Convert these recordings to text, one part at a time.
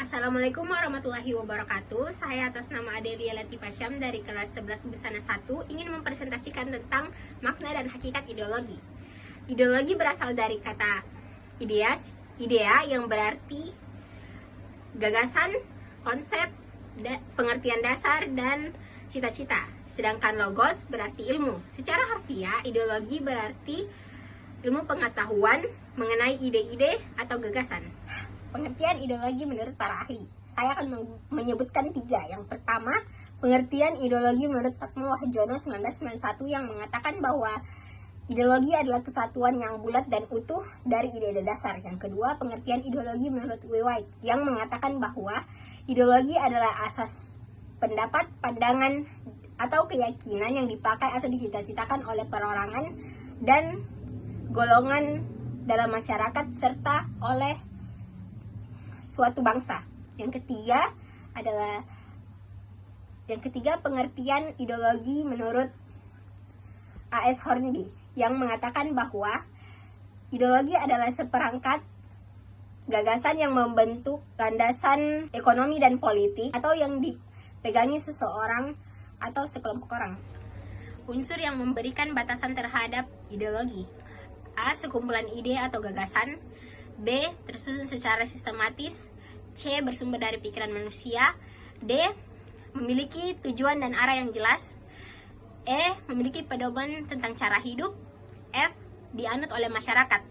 Assalamualaikum warahmatullahi wabarakatuh. Saya atas nama Adelia Latifah Syam dari kelas 11 Busana 1 ingin mempresentasikan tentang makna dan hakikat ideologi. Ideologi berasal dari kata idea yang berarti gagasan, konsep, pengertian dasar, dan cita-cita. Sedangkan logos berarti ilmu. Secara harfiah, ideologi berarti ilmu pengetahuan mengenai ide-ide atau gagasan. Pengertian ideologi menurut para ahli. Saya akan menyebutkan 3. Yang pertama, pengertian ideologi menurut Patmo Wahjono 1991 yang mengatakan bahwa ideologi adalah kesatuan yang bulat dan utuh dari ide-ide dasar. Yang kedua, pengertian ideologi menurut W. White yang mengatakan bahwa ideologi adalah asas pendapat, pandangan, atau keyakinan yang dipakai atau dicita-citakan oleh perorangan dan golongan dalam masyarakat serta oleh suatu bangsa. Yang ketiga pengertian ideologi menurut A.S. Hornby yang mengatakan bahwa ideologi adalah seperangkat gagasan yang membentuk landasan ekonomi dan politik atau yang dipegangi seseorang atau sekelompok orang. Unsur yang memberikan batasan terhadap ideologi: A. Sekumpulan ide atau gagasan. B. Tersusun secara sistematis. C. Bersumber dari pikiran manusia. D. Memiliki tujuan dan arah yang jelas. E. Memiliki pedoman tentang cara hidup. F. Dianut oleh masyarakat.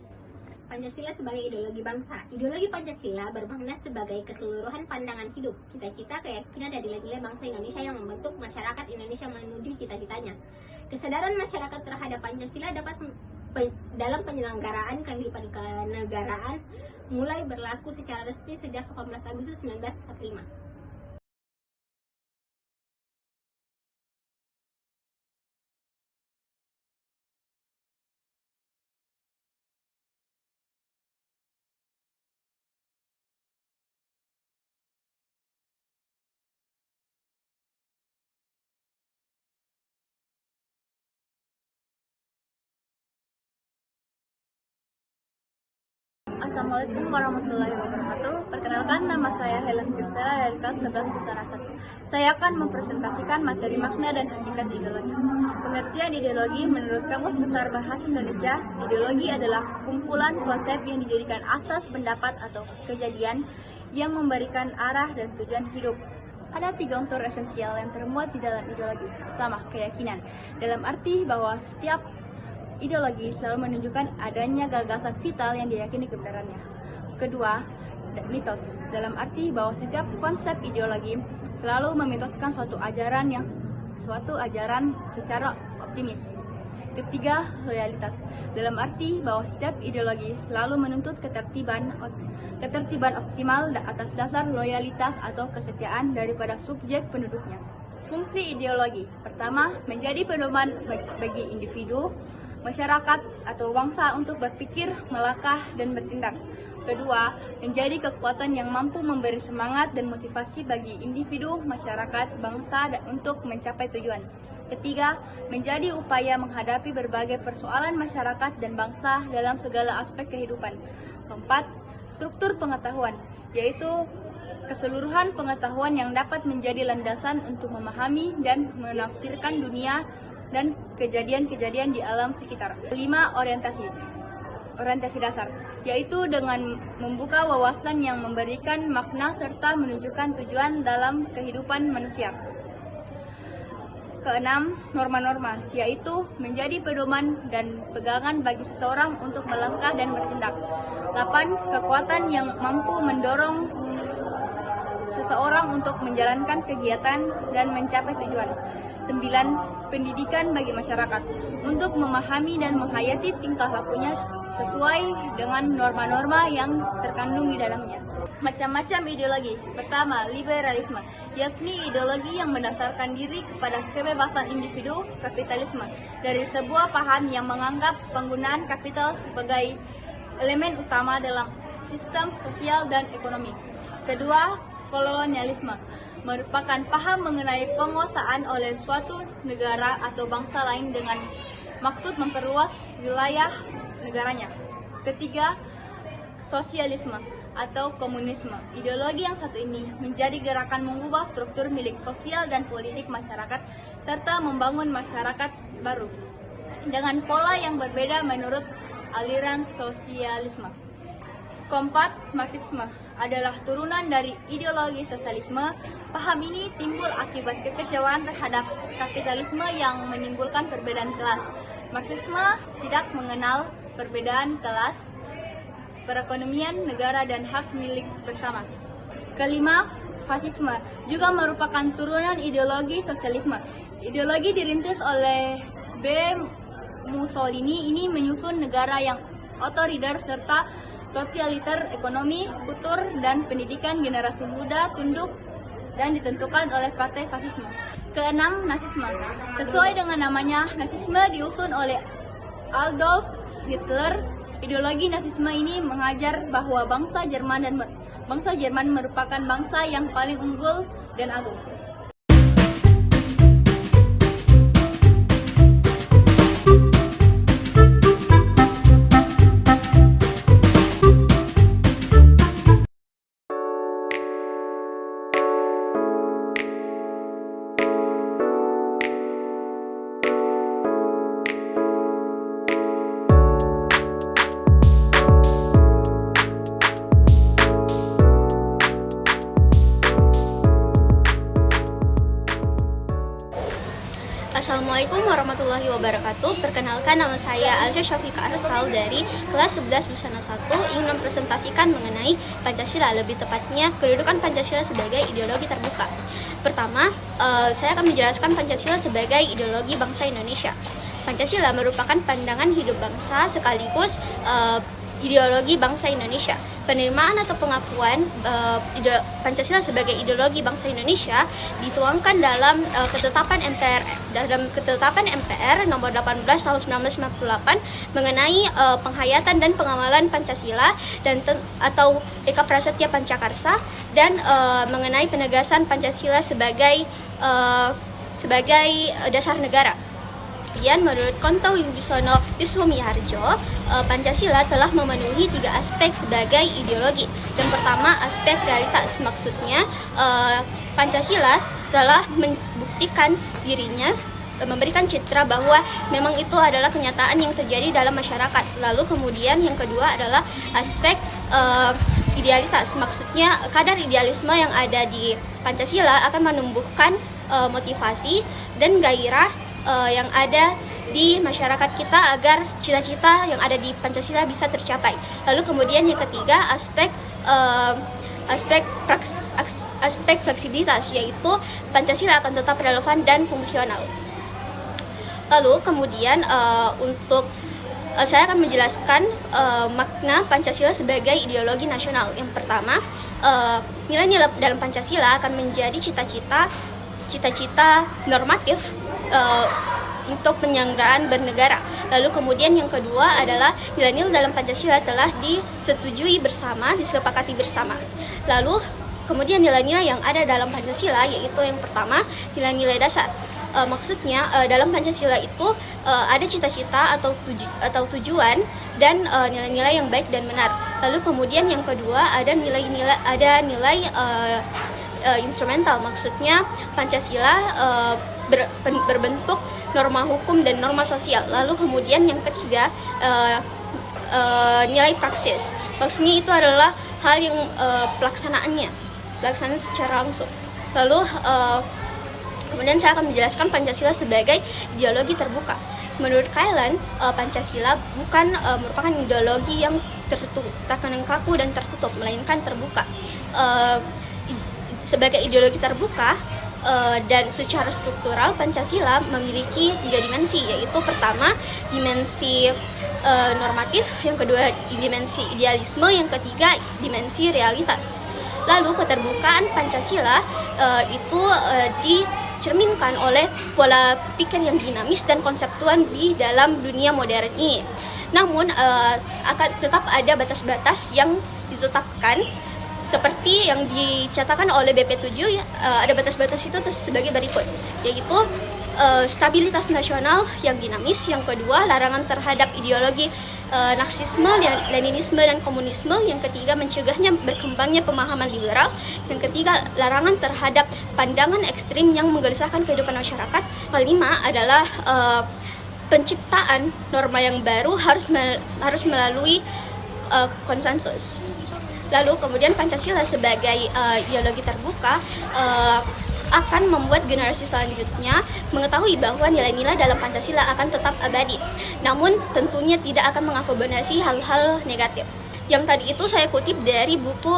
Pancasila sebagai ideologi bangsa. Ideologi Pancasila bermakna sebagai keseluruhan pandangan hidup, cita-cita, keyakinan, dan nilai-nilai bangsa Indonesia yang membentuk masyarakat Indonesia menuju cita-citanya. Kesadaran masyarakat terhadap Pancasila dapat dalam penyelenggaraan kehidupan kenegaraan mulai berlaku secara resmi sejak 18 Agustus 1945. Assalamualaikum warahmatullahi wabarakatuh. Perkenalkan, nama saya Helen Kirsela dari kelas 11 Busana 1. Saya akan mempresentasikan materi makna dan hakikat ideologi. Pengertian ideologi menurut Kamus Besar Bahasa Indonesia, ideologi adalah kumpulan konsep yang dijadikan asas pendapat atau kejadian yang memberikan arah dan tujuan hidup. Ada 3 unsur esensial yang termuat di dalam ideologi. Pertama, keyakinan, dalam arti bahwa setiap ideologi selalu menunjukkan adanya gagasan vital yang diyakini kebenarannya. Kedua, mitos, dalam arti bahwa setiap konsep ideologi selalu memitoskan suatu ajaran secara optimis. Ketiga, loyalitas, dalam arti bahwa setiap ideologi selalu menuntut ketertiban optimal atas dasar loyalitas atau kesetiaan daripada subjek penduduknya. Fungsi ideologi: pertama, menjadi pedoman bagi individu, masyarakat, atau bangsa untuk berpikir, melangkah, dan bertindak. Kedua, menjadi kekuatan yang mampu memberi semangat dan motivasi bagi individu, masyarakat, bangsa untuk mencapai tujuan. Ketiga, menjadi upaya menghadapi berbagai persoalan masyarakat dan bangsa dalam segala aspek kehidupan. Keempat, struktur pengetahuan, yaitu keseluruhan pengetahuan yang dapat menjadi landasan untuk memahami dan menafsirkan dunia dan kejadian-kejadian di alam sekitar. 5. Orientasi dasar, yaitu dengan membuka wawasan yang memberikan makna serta menunjukkan tujuan dalam kehidupan manusia. 6. Norma-norma, yaitu menjadi pedoman dan pegangan bagi seseorang untuk melangkah dan bertindak. 8. Kekuatan yang mampu mendorong seseorang untuk menjalankan kegiatan dan mencapai tujuan. 9. Pendidikan bagi masyarakat untuk memahami dan menghayati tingkah lakunya sesuai dengan norma-norma yang terkandung di dalamnya. Macam-macam ideologi. Pertama, liberalisme, yakni ideologi yang mendasarkan diri kepada kebebasan individu, kapitalisme, dari sebuah paham yang menganggap penggunaan kapital sebagai elemen utama dalam sistem sosial dan ekonomi. Kedua, kolonialisme, merupakan paham mengenai penguasaan oleh suatu negara atau bangsa lain dengan maksud memperluas wilayah negaranya. Ketiga, sosialisme, atau komunisme. Ideologi yang satu ini menjadi gerakan mengubah struktur milik sosial dan politik masyarakat serta membangun masyarakat baru dengan pola yang berbeda menurut aliran sosialisme. Keempat, Marxisme adalah turunan dari ideologi sosialisme. Paham ini timbul akibat kekecewaan terhadap kapitalisme yang menimbulkan perbedaan kelas. Marxisme tidak mengenal perbedaan kelas, perekonomian negara dan hak milik bersama. Kelima, Fasisme juga merupakan turunan ideologi sosialisme. Ideologi dirintis oleh B. Mussolini ini menyusun negara yang otoriter serta totaliter, ekonomi, kultur, dan pendidikan generasi muda tunduk dan ditentukan oleh partai fasisme. Keenam, Nasisme. Sesuai dengan namanya, Nasisme diusun oleh Adolf Hitler. Ideologi Nasisme ini mengajar bahwa bangsa Jerman merupakan bangsa yang paling unggul dan agung. Assalamualaikum warahmatullahi wabarakatuh. Perkenalkan, nama saya Alja Syafika Arsal dari kelas 11 Busana 1, ingin mempresentasikan mengenai Pancasila, lebih tepatnya kedudukan Pancasila sebagai ideologi terbuka. Pertama, saya akan menjelaskan Pancasila sebagai ideologi bangsa Indonesia. Pancasila merupakan pandangan hidup bangsa sekaligus ideologi bangsa Indonesia. Penerimaan atau pengakuan Pancasila sebagai ideologi bangsa Indonesia dituangkan dalam ketetapan MPR nomor 18 tahun 1998 mengenai penghayatan dan pengawalan Pancasila dan atau Eka Prasetya Pancakarsa, dan mengenai penegasan Pancasila sebagai dasar negara. Kemudian menurut Konto Wibisono Wiswomiharjo, Pancasila telah memenuhi 3 aspek sebagai ideologi. Yang pertama, aspek realitas, maksudnya Pancasila telah membuktikan dirinya, memberikan citra bahwa memang itu adalah kenyataan yang terjadi dalam masyarakat. Lalu kemudian yang kedua adalah aspek idealitas, maksudnya kadar idealisme yang ada di Pancasila akan menumbuhkan motivasi dan gairah yang ada di masyarakat kita agar cita-cita yang ada di Pancasila bisa tercapai. Lalu kemudian yang ketiga, aspek fleksibilitas, yaitu Pancasila akan tetap relevan dan fungsional. Lalu kemudian saya akan menjelaskan makna Pancasila sebagai ideologi nasional. Yang pertama, nilai-nilai dalam Pancasila akan menjadi cita-cita normatif untuk penyelenggaraan bernegara. Lalu kemudian yang kedua adalah nilai-nilai dalam Pancasila telah disetujui bersama, disepakati bersama. Lalu kemudian nilai-nilai yang ada dalam Pancasila yaitu yang pertama, nilai-nilai dasar. Maksudnya dalam Pancasila itu ada cita-cita atau tujuan dan nilai-nilai yang baik dan benar. Lalu kemudian yang kedua ada nilai instrumental, maksudnya Pancasila berbentuk norma hukum dan norma sosial. Lalu kemudian yang ketiga nilai praksis, maksudnya itu adalah hal yang pelaksanaan secara langsung. Lalu kemudian saya akan menjelaskan Pancasila sebagai ideologi terbuka. Menurut Kailan, Pancasila bukan merupakan ideologi yang tertutup, kaku dan tertutup, melainkan terbuka. Sebagai ideologi terbuka dan secara struktural, Pancasila memiliki 3 dimensi, yaitu pertama dimensi normatif, yang kedua dimensi idealisme, yang ketiga dimensi realitas. Lalu keterbukaan Pancasila itu dicerminkan oleh pola pikir yang dinamis dan konseptual di dalam dunia modern ini. Namun akan tetap ada batas-batas yang ditetapkan, seperti yang dicatatkan oleh BP7, ada batas-batas itu sebagai berikut, yaitu stabilitas nasional yang dinamis, yang kedua larangan terhadap ideologi Narsisme, Leninisme, dan komunisme. Yang ketiga, mencegahnya berkembangnya pemahaman liberal. Yang ketiga, larangan terhadap pandangan ekstrim yang menggelisahkan kehidupan masyarakat. Kelima adalah penciptaan norma yang baru harus melalui konsensus. Lalu kemudian Pancasila sebagai ideologi terbuka akan membuat generasi selanjutnya mengetahui bahwa nilai-nilai dalam Pancasila akan tetap abadi, namun tentunya tidak akan mengakomodasi hal-hal negatif. Yang tadi itu saya kutip dari buku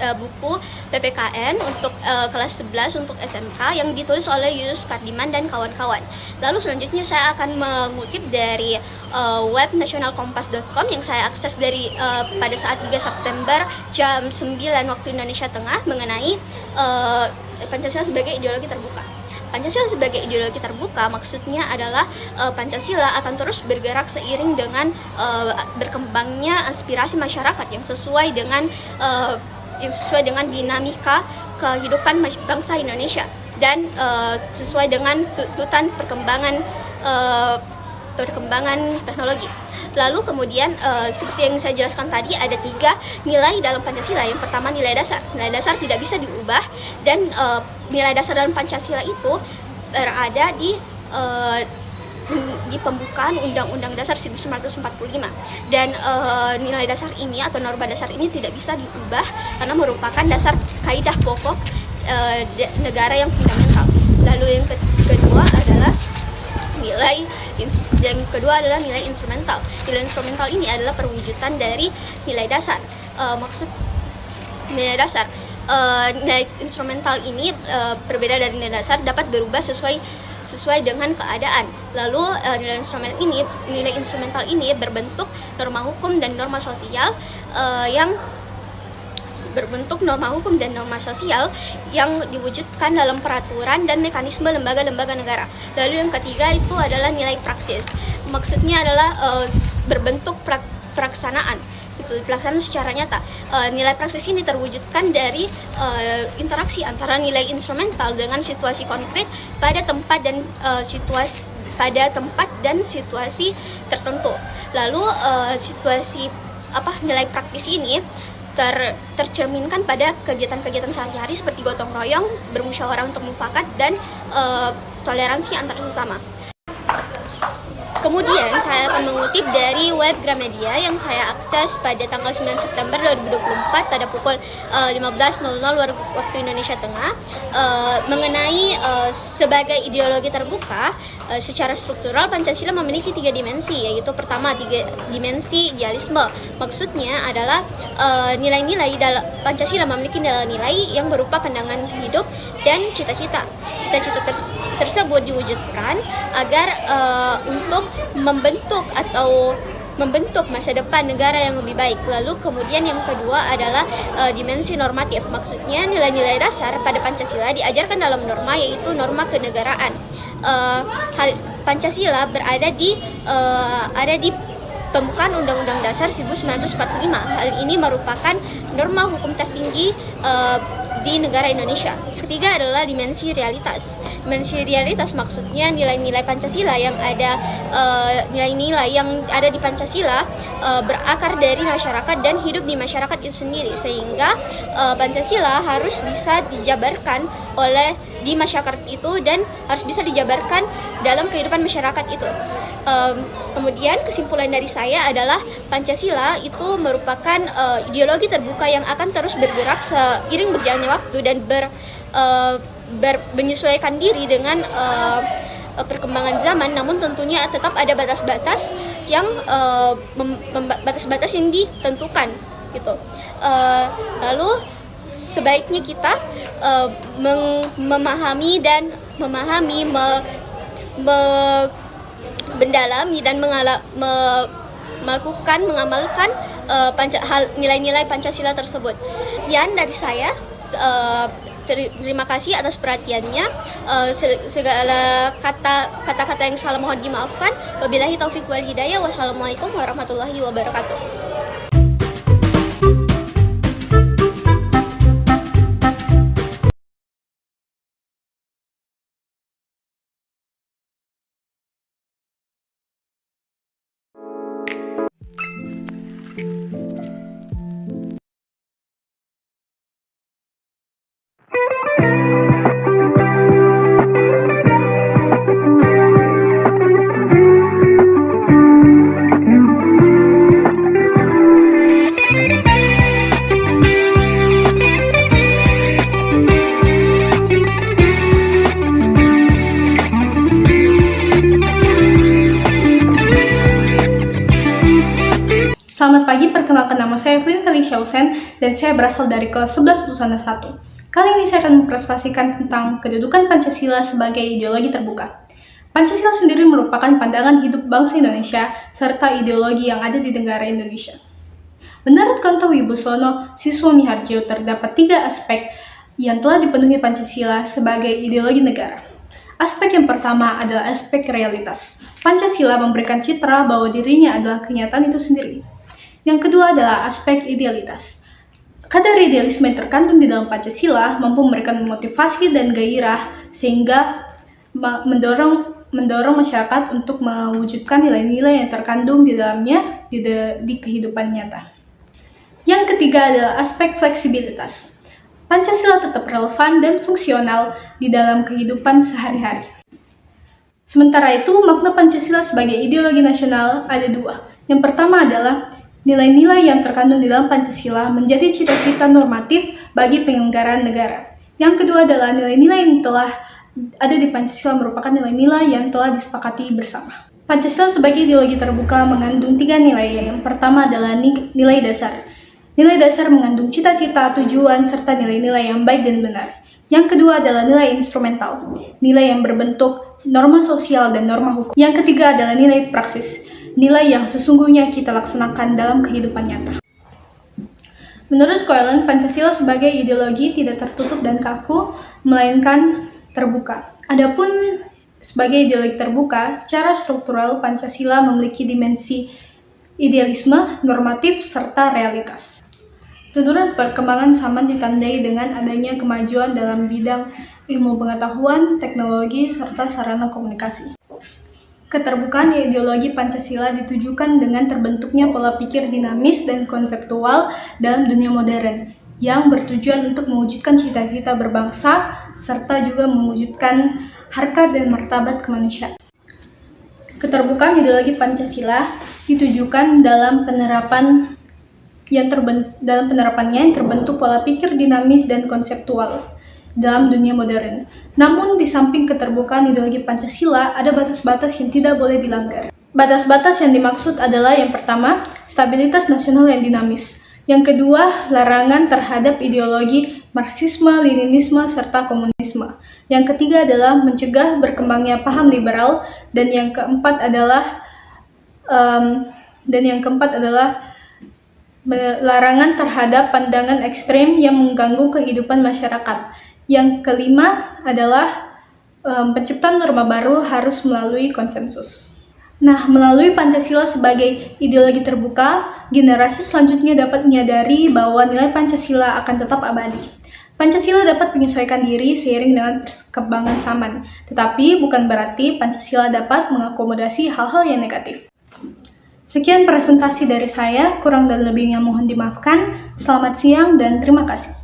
buku PPKN untuk kelas 11 untuk SMK yang ditulis oleh Yus Kardiman dan kawan-kawan. Lalu selanjutnya saya akan mengutip dari web nationalkompas.com yang saya akses dari pada saat 3 September jam 9 waktu Indonesia Tengah mengenai Pancasila sebagai ideologi terbuka. Pancasila sebagai ideologi terbuka maksudnya adalah Pancasila akan terus bergerak seiring dengan berkembangnya aspirasi masyarakat yang sesuai dengan dinamika kehidupan bangsa Indonesia dan sesuai dengan tuntutan perkembangan teknologi. Lalu kemudian seperti yang saya jelaskan tadi, ada 3 nilai dalam Pancasila. Yang pertama, nilai dasar. Nilai dasar tidak bisa diubah, dan nilai dasar dalam Pancasila itu berada di pembukaan Undang-Undang Dasar 1945. Dan nilai dasar ini atau norma dasar ini tidak bisa diubah karena merupakan dasar kaidah pokok negara yang fundamental. Lalu yang kedua adalah nilai instrumental. Nilai instrumental ini adalah perwujudan dari nilai dasar. Nilai instrumental ini berbeda dari nilai dasar, dapat berubah sesuai dengan keadaan. Lalu nilai instrumental ini berbentuk norma hukum dan norma sosial yang diwujudkan dalam peraturan dan mekanisme lembaga-lembaga negara. Lalu yang ketiga itu adalah nilai praksis. Maksudnya adalah berbentuk pelaksanaan secara nyata. Nilai praksis ini terwujudkan dari interaksi antara nilai instrumental dengan situasi konkret pada tempat dan situasi tertentu. Lalu nilai praktis ini tercerminkan pada kegiatan-kegiatan sehari-hari seperti gotong royong, bermusyawarah untuk mufakat, dan toleransi antar sesama. Kemudian saya akan mengutip dari web Gramedia yang saya akses pada tanggal 9 September 2024 pada pukul 15.00 waktu Indonesia Tengah mengenai sebagai ideologi terbuka. Secara struktural Pancasila memiliki 3 dimensi, yaitu pertama dimensi idealisme. Maksudnya adalah nilai-nilai dalam Pancasila memiliki nilai-nilai yang berupa pandangan hidup dan cita-cita. Cita-cita tersebut diwujudkan agar untuk membentuk masa depan negara yang lebih baik. Lalu kemudian yang kedua adalah dimensi normatif. Maksudnya nilai-nilai dasar pada Pancasila diajarkan dalam norma, yaitu norma kenegaraan. Pancasila ada di pembukaan Undang-Undang Dasar 1945. Hal ini merupakan norma hukum tertinggi di negara Indonesia. Ketiga adalah dimensi realitas. Dimensi realitas maksudnya nilai-nilai Pancasila yang ada di Pancasila berakar dari masyarakat dan hidup di masyarakat itu sendiri, sehingga Pancasila harus bisa dijabarkan di masyarakat itu dan harus bisa dijabarkan dalam kehidupan masyarakat itu. Kemudian kesimpulan dari saya adalah Pancasila itu merupakan ideologi terbuka yang akan terus bergerak seiring berjalannya waktu dan menyesuaikan diri dengan perkembangan zaman, namun tentunya tetap ada batas-batas yang ditentukan gitu. Lalu sebaiknya kita memahami, mendalami dan mengamalkan nilai-nilai Pancasila tersebut. Sekian dari saya. Terima kasih atas perhatiannya. Segala kata-kata yang salah mohon dimaafkan. Wabillahi taufiq wal hidayah. Wassalamualaikum warahmatullahi wabarakatuh. Selamat pagi, perkenalkan nama saya Evelyn Felicia Usen dan saya berasal dari kelas 11 Busana 1. Kali ini saya akan mempresentasikan tentang kedudukan Pancasila sebagai ideologi terbuka. Pancasila sendiri merupakan pandangan hidup bangsa Indonesia serta ideologi yang ada di negara Indonesia. Menurut Konto Wibosono Siswomiharjo, terdapat 3 aspek yang telah dipenuhi Pancasila sebagai ideologi negara. Aspek yang pertama adalah aspek realitas. Pancasila memberikan citra bahwa dirinya adalah kenyataan itu sendiri. Yang kedua adalah aspek idealitas. Kadar idealisme yang terkandung di dalam Pancasila mampu memberikan motivasi dan gairah sehingga mendorong masyarakat untuk mewujudkan nilai-nilai yang terkandung di dalamnya di kehidupan nyata. Yang ketiga adalah aspek fleksibilitas. Pancasila tetap relevan dan fungsional di dalam kehidupan sehari-hari. Sementara itu, makna Pancasila sebagai ideologi nasional ada 2. Yang pertama adalah nilai-nilai yang terkandung di dalam Pancasila menjadi cita-cita normatif bagi penyelenggaraan negara. Yang kedua adalah nilai-nilai yang telah ada di Pancasila merupakan nilai-nilai yang telah disepakati bersama. Pancasila sebagai ideologi terbuka mengandung 3 nilai. Yang pertama adalah nilai dasar. Nilai dasar mengandung cita-cita, tujuan, serta nilai-nilai yang baik dan benar. Yang kedua adalah nilai instrumental, nilai yang berbentuk norma sosial dan norma hukum. Yang ketiga adalah nilai praksis, nilai yang sesungguhnya kita laksanakan dalam kehidupan nyata. Menurut Koelen, Pancasila sebagai ideologi tidak tertutup dan kaku, melainkan terbuka. Adapun sebagai ideologi terbuka, secara struktural Pancasila memiliki dimensi idealisme, normatif, serta realitas. Turunan perkembangan zaman ditandai dengan adanya kemajuan dalam bidang ilmu pengetahuan, teknologi, serta sarana komunikasi. Keterbukaan ideologi Pancasila ditujukan dengan terbentuknya pola pikir dinamis dan konseptual dalam dunia modern, yang bertujuan untuk mewujudkan cita-cita berbangsa, serta juga mewujudkan harkat dan martabat kemanusiaan. Keterbukaan ideologi Pancasila ditujukan dalam penerapannya yang terbentuk pola pikir dinamis dan konseptual dalam dunia modern. Namun di samping keterbukaan ideologi Pancasila ada batas-batas yang tidak boleh dilanggar. Batas-batas yang dimaksud adalah yang pertama, stabilitas nasional yang dinamis. Yang kedua, larangan terhadap ideologi Marxisme, Leninisme, serta komunisme. Yang ketiga adalah mencegah berkembangnya paham liberal, dan yang keempat adalah larangan terhadap pandangan ekstrem yang mengganggu kehidupan masyarakat. Yang kelima adalah penciptaan norma baru harus melalui konsensus. Nah, melalui Pancasila sebagai ideologi terbuka, generasi selanjutnya dapat menyadari bahwa nilai Pancasila akan tetap abadi. Pancasila dapat menyesuaikan diri seiring dengan perkembangan zaman, tetapi bukan berarti Pancasila dapat mengakomodasi hal-hal yang negatif. Sekian presentasi dari saya, kurang dan lebihnya mohon dimaafkan. Selamat siang dan terima kasih.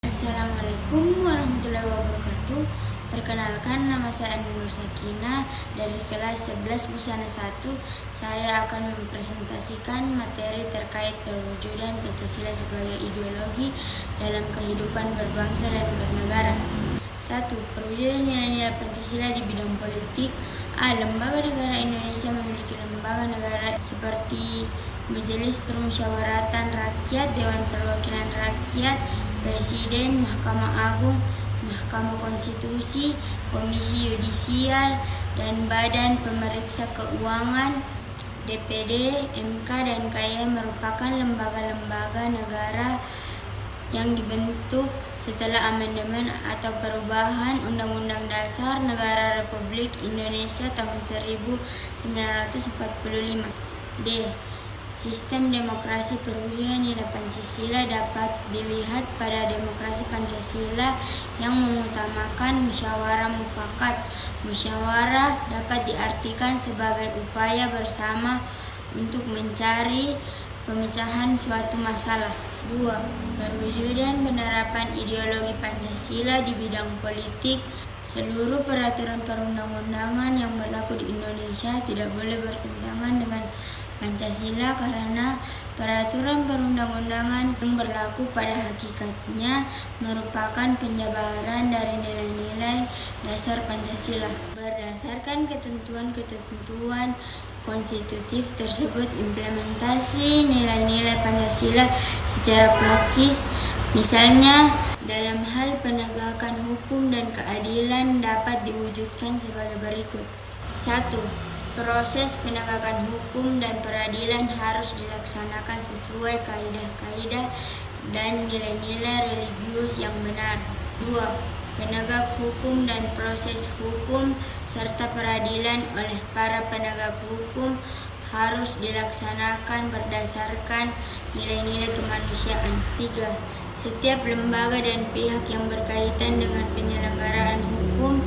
Assalamualaikum warahmatullahi wabarakatuh. Perkenalkan, nama saya Nur Sakina dari kelas 11 Busana 1. Saya akan mempresentasikan materi terkait perwujudan Pancasila sebagai ideologi dalam kehidupan berbangsa dan bernegara. 1. Perwujudan nilai-nilai Pancasila di bidang politik. Lembaga negara Indonesia memiliki lembaga negara seperti Majelis Permusyawaratan Rakyat, Dewan Perwakilan Rakyat, Presiden, Mahkamah Agung, Mahkamah Konstitusi, Komisi Yudisial, dan Badan Pemeriksa Keuangan, DPD, MK, dan KY merupakan lembaga-lembaga negara yang dibentuk setelah amandemen atau perubahan Undang-Undang Dasar Negara Republik Indonesia tahun 1945. D. Sistem demokrasi perwujudan nilai Pancasila dapat dilihat pada demokrasi Pancasila yang mengutamakan musyawarah mufakat. Musyawarah dapat diartikan sebagai upaya bersama untuk mencari pemecahan suatu masalah. 2. Perwujudan penerapan ideologi Pancasila di bidang politik. Seluruh peraturan perundang-undangan yang berlaku di Indonesia tidak boleh bertentangan dengan Pancasila karena peraturan perundang-undangan yang berlaku pada hakikatnya merupakan penjabaran dari nilai-nilai dasar Pancasila. Berdasarkan ketentuan-ketentuan konstitutif tersebut, implementasi nilai-nilai Pancasila secara praksis, misalnya dalam hal penegakan hukum dan keadilan, dapat diwujudkan sebagai berikut. 1. Proses penegakan hukum dan peradilan harus dilaksanakan sesuai kaidah-kaidah dan nilai-nilai religius yang benar. 2. Penegak hukum dan proses hukum serta peradilan oleh para penegak hukum harus dilaksanakan berdasarkan nilai-nilai kemanusiaan. 3. Setiap lembaga dan pihak yang berkaitan dengan penyelenggaraan hukum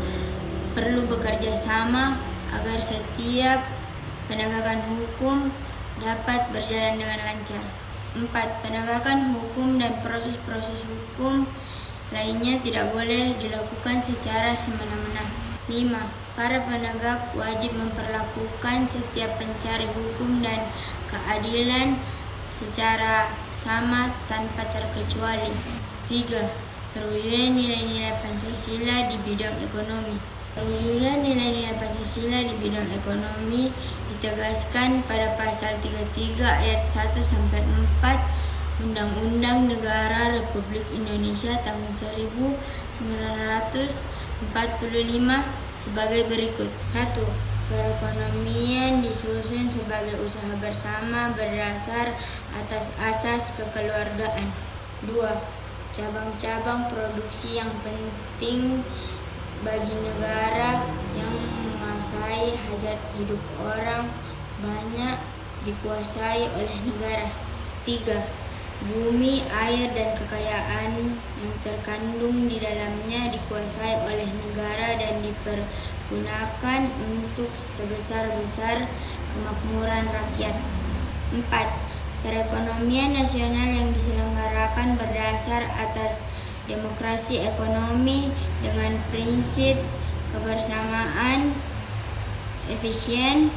perlu bekerja sama agar setiap penegakan hukum dapat berjalan dengan lancar. 4. Penegakan hukum dan proses-proses hukum lainnya tidak boleh dilakukan secara semena-mena. 5. Para penegak wajib memperlakukan setiap pencari hukum dan keadilan secara sama tanpa terkecuali. 3. Perwujudan nilai-nilai Pancasila di bidang ekonomi. Perwujudan nilai-nilai Pancasila di bidang ekonomi ditegaskan pada pasal 33 ayat 1-4 Undang-Undang Negara Republik Indonesia tahun 1945 sebagai berikut. 1. Perekonomian disusun sebagai usaha bersama berdasar atas asas kekeluargaan. 2. Cabang-cabang produksi yang penting bagi negara yang menguasai hajat hidup orang banyak dikuasai oleh negara. 3. Bumi, air, dan kekayaan yang terkandung di dalamnya dikuasai oleh negara dan dipergunakan untuk sebesar-besar kemakmuran rakyat. 4. Perekonomian nasional yang diselenggarakan berdasar atas demokrasi ekonomi dengan prinsip kebersamaan, efisien,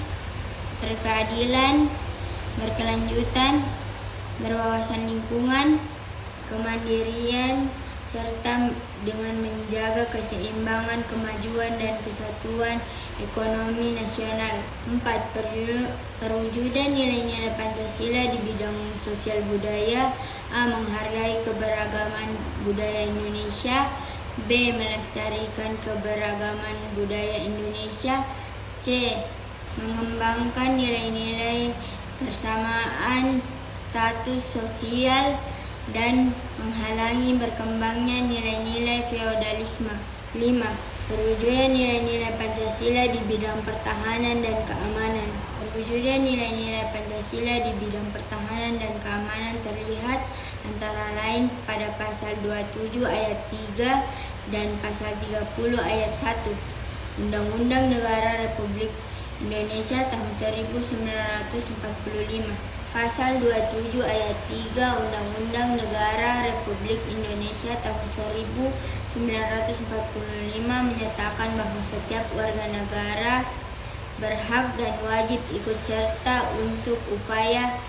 berkeadilan, berkelanjutan, berwawasan lingkungan, kemandirian, serta dengan menjaga keseimbangan, kemajuan, dan kesatuan ekonomi nasional. 4. Perwujudan nilai-nilai Pancasila di bidang sosial budaya. A. Menghargai keberagaman budaya Indonesia. B. Melestarikan keberagaman budaya Indonesia. C. Mengembangkan nilai-nilai persamaan status sosial dan menghalangi berkembangnya nilai-nilai feodalisme. 5. Perwujudan nilai-nilai Pancasila di bidang pertahanan dan keamanan. Perwujudan nilai-nilai Pancasila di bidang pertahanan dan keamanan terlihat antara lain pada pasal 27 ayat 3 dan pasal 30 ayat 1 Undang-Undang Negara Republik Indonesia tahun 1945. Pasal 27 ayat 3 Undang-Undang Negara Republik Indonesia tahun 1945 menyatakan bahwa setiap warga negara berhak dan wajib ikut serta untuk upaya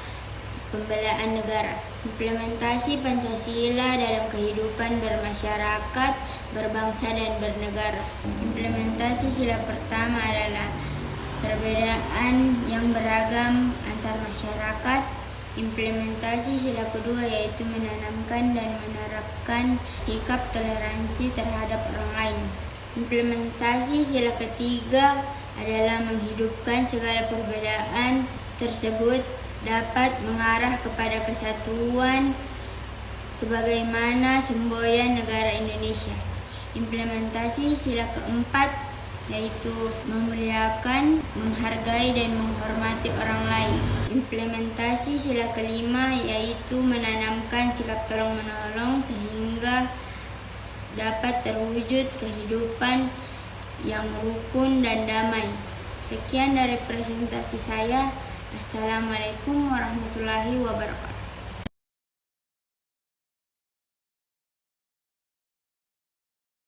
pembelaan negara. Implementasi Pancasila dalam kehidupan bermasyarakat, berbangsa, dan bernegara. Implementasi sila pertama adalah perbedaan yang beragam antar masyarakat Implementasi sila kedua yaitu menanamkan dan menerapkan sikap toleransi terhadap orang lain. Implementasi sila ketiga adalah menghidupkan segala perbedaan tersebut dapat mengarah kepada kesatuan sebagaimana semboyan negara Indonesia. Implementasi sila keempat yaitu memuliakan, menghargai, dan menghormati orang lain. Implementasi sila kelima yaitu menanamkan sikap tolong-menolong sehingga dapat terwujud kehidupan yang rukun dan damai. Sekian dari presentasi saya. Assalamualaikum warahmatullahi wabarakatuh.